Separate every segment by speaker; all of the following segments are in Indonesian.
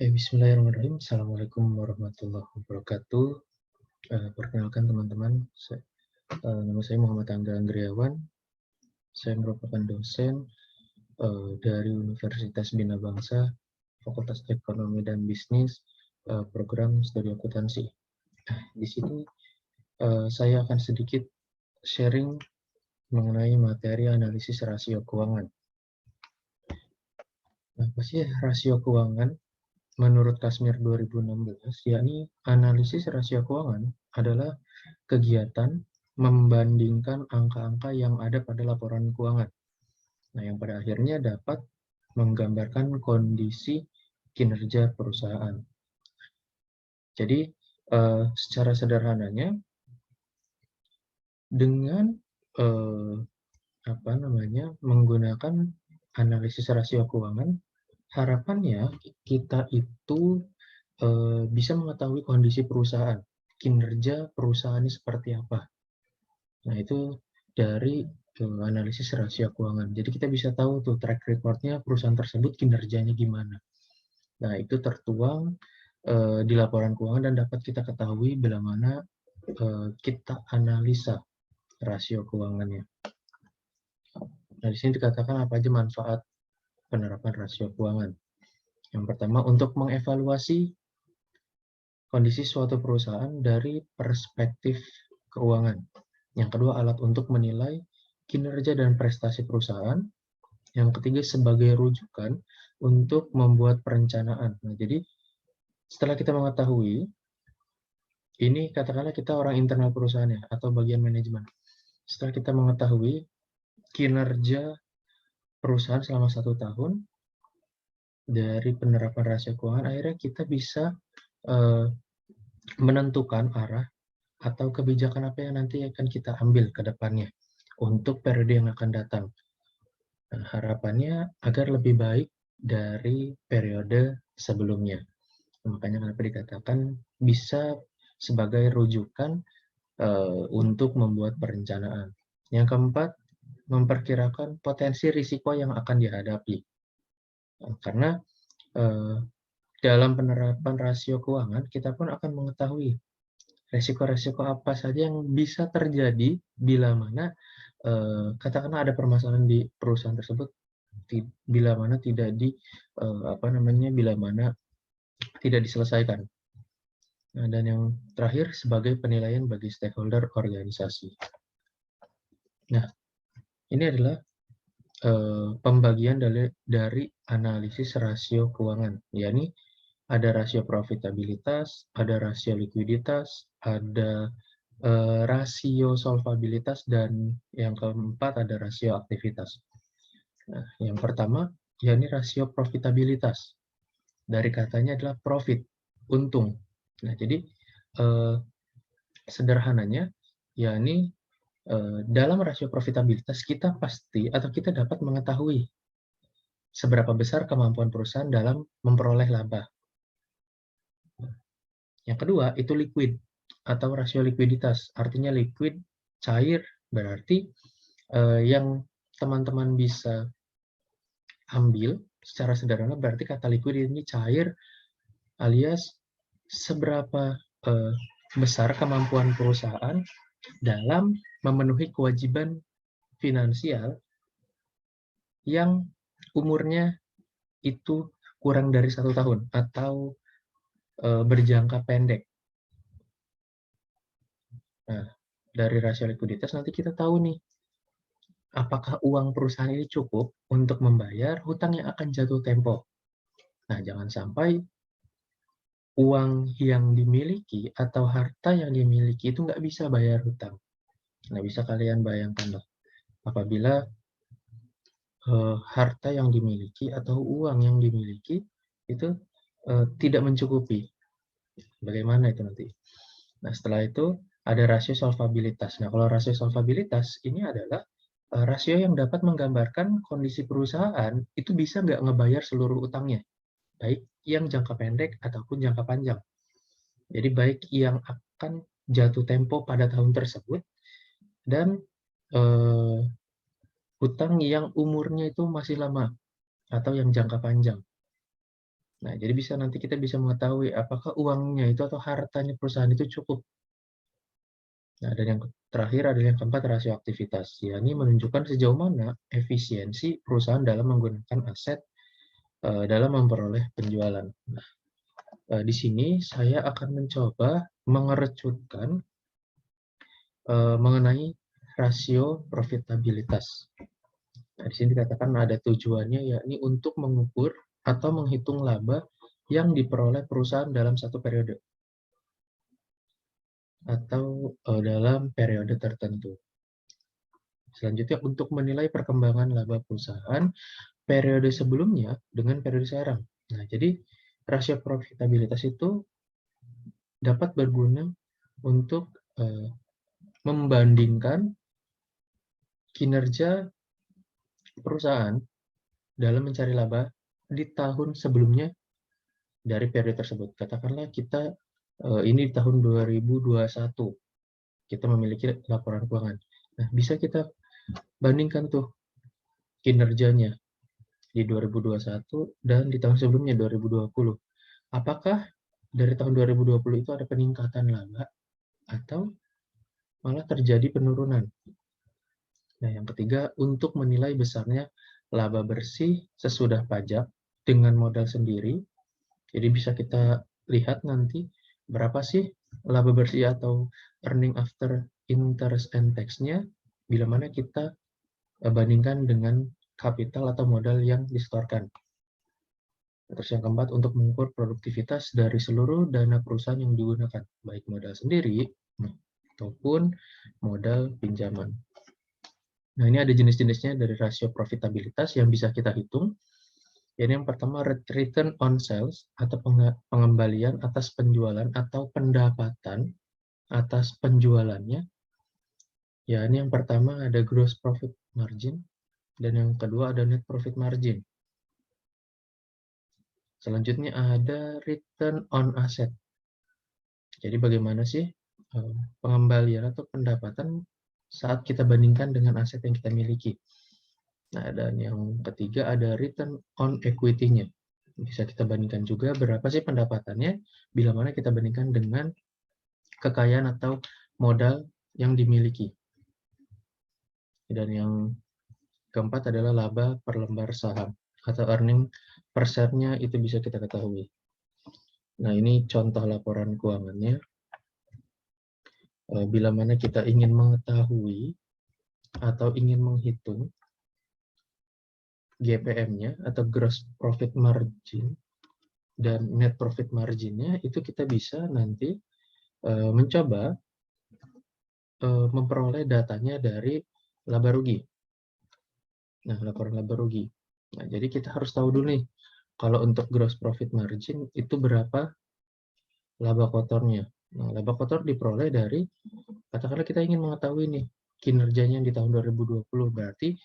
Speaker 1: Bismillahirrahmanirrahim. Assalamualaikum warahmatullahi wabarakatuh. Perkenalkan teman-teman, nama saya Muhammad Angga Andriawan. Saya merupakan dosen dari Universitas Bina Bangsa, Fakultas Ekonomi dan Bisnis, program studi akuntansi. Di sini saya akan sedikit sharing mengenai materi analisis rasio keuangan. Apa sih rasio keuangan? Menurut Kasmir 2016, yakni analisis rasio keuangan adalah kegiatan membandingkan angka-angka yang ada pada laporan keuangan. Nah, yang pada akhirnya dapat menggambarkan kondisi kinerja perusahaan. Jadi, secara sederhananya, dengan menggunakan analisis rasio keuangan, harapannya kita itu bisa mengetahui kondisi perusahaan, kinerja perusahaannya seperti apa. Nah, itu dari analisis rasio keuangan. Jadi kita bisa tahu tuh track record-nya perusahaan tersebut kinerjanya gimana. Nah, itu tertuang di laporan keuangan dan dapat kita ketahui bila mana kita analisa rasio keuangannya. Nah, di sini dikatakan apa aja manfaat penerapan rasio keuangan. Yang pertama, untuk mengevaluasi kondisi suatu perusahaan dari perspektif keuangan. Yang kedua, alat untuk menilai kinerja dan prestasi perusahaan. Yang ketiga, sebagai rujukan untuk membuat perencanaan. Nah, jadi setelah kita mengetahui, ini katakanlah kita orang internal perusahaannya atau bagian manajemen. Setelah kita mengetahui kinerja perusahaan selama 1 tahun dari penerapan rasio keuangan, akhirnya kita bisa menentukan arah atau kebijakan apa yang nanti akan kita ambil ke depannya untuk periode yang akan datang. Nah, harapannya agar lebih baik dari periode sebelumnya. Makanya kenapa dikatakan bisa sebagai rujukan untuk membuat perencanaan. Yang keempat, memperkirakan potensi risiko yang akan dihadapi. Karena dalam penerapan rasio keuangan, kita pun akan mengetahui resiko-resiko apa saja yang bisa terjadi bila mana katakanlah ada permasalahan di perusahaan tersebut, bila mana tidak diselesaikan. Nah, dan yang terakhir sebagai penilaian bagi stakeholder organisasi. Nah, ini adalah pembagian dari analisis rasio keuangan, yakni ada rasio profitabilitas, ada rasio likuiditas, ada rasio solvabilitas, dan yang keempat ada rasio aktivitas. Nah, yang pertama, yakni rasio profitabilitas. Dari katanya adalah profit, untung. Nah, jadi sederhananya, yakni dalam rasio profitabilitas kita pasti atau kita dapat mengetahui seberapa besar kemampuan perusahaan dalam memperoleh laba. Yang kedua, itu liquid atau rasio likuiditas. Artinya liquid, cair, berarti yang teman-teman bisa ambil secara sederhana berarti kata liquid ini cair, alias seberapa besar kemampuan perusahaan dalam memenuhi kewajiban finansial yang umurnya itu kurang dari 1 tahun atau berjangka pendek. Nah, dari rasio likuiditas nanti kita tahu nih, apakah uang perusahaan ini cukup untuk membayar hutang yang akan jatuh tempo. Nah, jangan sampai uang yang dimiliki atau harta yang dimiliki itu nggak bisa bayar hutang. Nah, bisa kalian bayangkan loh, apabila harta yang dimiliki atau uang yang dimiliki itu tidak mencukupi. Bagaimana itu nanti? Nah, setelah itu ada rasio solvabilitas. Nah, kalau rasio solvabilitas ini adalah rasio yang dapat menggambarkan kondisi perusahaan itu bisa nggak ngebayar seluruh utangnya, baik yang jangka pendek ataupun jangka panjang. Jadi baik yang akan jatuh tempo pada tahun tersebut dan hutang yang umurnya itu masih lama atau yang jangka panjang. Nah, jadi nanti kita bisa mengetahui apakah uangnya itu atau hartanya perusahaan itu cukup. Nah, dan yang terakhir adalah yang keempat, rasio aktivitas. Yakni menunjukkan sejauh mana efisiensi perusahaan dalam menggunakan aset dalam memperoleh penjualan. Nah, di sini saya akan mencoba mengerucutkan mengenai rasio profitabilitas. Nah, di sini dikatakan ada tujuannya, yakni untuk mengukur atau menghitung laba yang diperoleh perusahaan dalam satu periode atau dalam periode tertentu. Selanjutnya, untuk menilai perkembangan laba perusahaan periode sebelumnya dengan periode sekarang. Nah, jadi rasio profitabilitas itu dapat berguna untuk membandingkan kinerja perusahaan dalam mencari laba di tahun sebelumnya dari periode tersebut. Katakanlah kita ini di tahun 2021, kita memiliki laporan keuangan. Nah, bisa kita bandingkan tuh kinerjanya di 2021 dan di tahun sebelumnya 2020. Apakah dari tahun 2020 itu ada peningkatan laba atau malah terjadi penurunan? Nah, yang ketiga, untuk menilai besarnya laba bersih sesudah pajak dengan modal sendiri. Jadi bisa kita lihat nanti berapa sih laba bersih atau earning after interest and tax-nya bila mana kita bandingkan dengan kapital atau modal yang disetorkan. Terus yang keempat, untuk mengukur produktivitas dari seluruh dana perusahaan yang digunakan, baik modal sendiri maupun modal pinjaman. Nah, ini ada jenis-jenisnya dari rasio profitabilitas yang bisa kita hitung. Jadi yang pertama, return on sales atau pengembalian atas penjualan atau pendapatan atas penjualannya. Ya, ini yang pertama ada gross profit margin dan yang kedua ada net profit margin. Selanjutnya ada return on asset. Jadi bagaimana sih pengembalian atau pendapatan saat kita bandingkan dengan aset yang kita miliki. Nah, dan yang ketiga ada return on equity-nya. Bisa kita bandingkan juga berapa sih pendapatannya bila mana kita bandingkan dengan kekayaan atau modal yang dimiliki. Dan yang keempat adalah laba per lembar saham atau earning per share-nya itu bisa kita ketahui. Nah, ini contoh laporan keuangannya. Bila mana kita ingin mengetahui atau ingin menghitung GPM-nya atau gross profit margin dan net profit margin-nya, itu kita bisa nanti mencoba memperoleh datanya dari laba rugi. Nah, laporan laba rugi. Nah, jadi kita harus tahu dulu nih, kalau untuk gross profit margin itu berapa laba kotornya. Nah, laba kotor diperoleh dari, katakanlah kita ingin mengetahui nih, kinerjanya di tahun 2020, berarti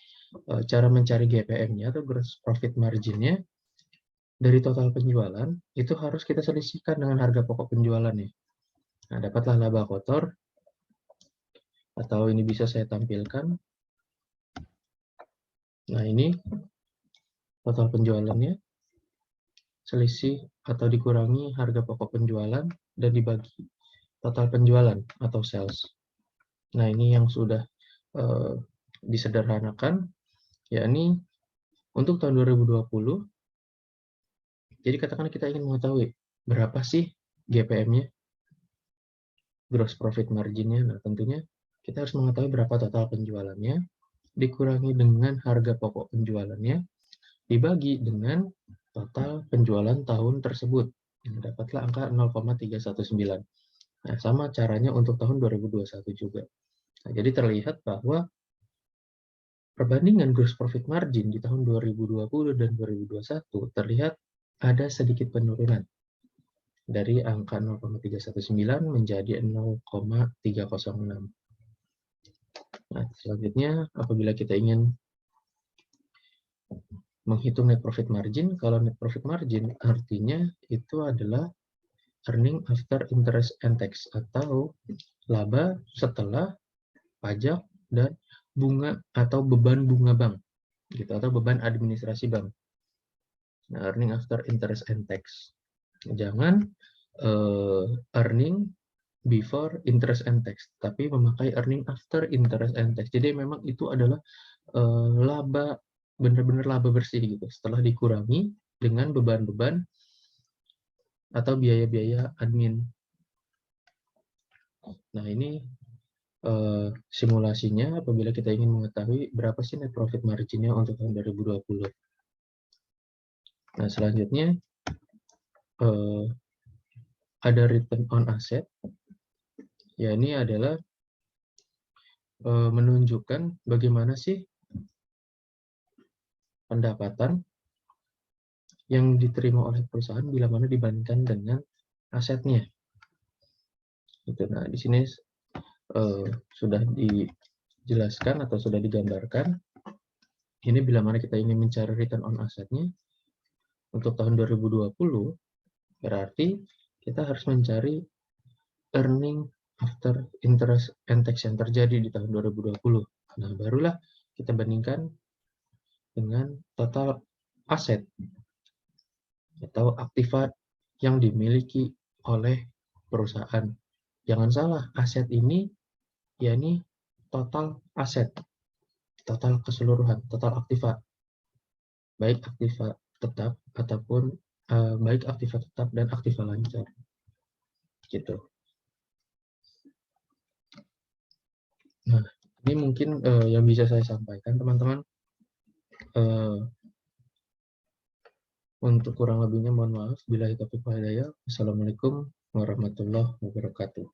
Speaker 1: cara mencari GPM-nya atau gross profit margin-nya dari total penjualan, itu harus kita selisihkan dengan harga pokok penjualannya. Nah, dapatlah laba kotor, atau ini bisa saya tampilkan. Nah, ini total penjualannya, selisih atau dikurangi harga pokok penjualan, dan dibagi total penjualan atau sales. Nah, ini yang sudah disederhanakan, yakni untuk tahun 2020, jadi katakan kita ingin mengetahui berapa sih GPM-nya, gross profit margin-nya. Nah, tentunya kita harus mengetahui berapa total penjualannya, dikurangi dengan harga pokok penjualannya, dibagi dengan total penjualan tahun tersebut. Nah, dapatlah angka 0,319. Nah, sama caranya untuk tahun 2021 juga. Nah, jadi terlihat bahwa perbandingan gross profit margin di tahun 2020 dan 2021 terlihat ada sedikit penurunan dari angka 0,319 menjadi 0,306. Nah, selanjutnya apabila kita ingin menghitung net profit margin, kalau net profit margin artinya itu adalah earning after interest and tax atau laba setelah pajak dan bunga atau beban bunga bank gitu, atau beban administrasi bank. Nah, earning after interest and tax. Jangan earning before interest and tax, tapi memakai earning after interest and tax. Jadi memang itu adalah laba, benar-benar laba bersih gitu, setelah dikurangi dengan beban-beban atau biaya-biaya admin. Nah, ini simulasinya apabila kita ingin mengetahui berapa sih net profit margin-nya untuk tahun 2020. Nah, selanjutnya ada return on asset. Ya, ini adalah menunjukkan bagaimana sih pendapatan yang diterima oleh perusahaan bila mana dibandingkan dengan asetnya. Gitu. Nah, di sini sudah dijelaskan atau sudah digambarkan. Ini bila mana kita ingin mencari return on assetnya untuk tahun 2020, berarti kita harus mencari earning after interest and tax yang terjadi di tahun 2020. Nah, barulah kita bandingkan dengan total aset atau aktiva yang dimiliki oleh perusahaan. Jangan salah, aset ini yakni total aset, total keseluruhan, total aktiva, baik aktiva tetap ataupun baik aktiva tetap dan aktiva lancar, gitu. Nah, ini mungkin yang bisa saya sampaikan, teman-teman. Untuk kurang lebihnya mohon maaf. Billahi taufiq wal hidayah. Assalamualaikum warahmatullahi wabarakatuh.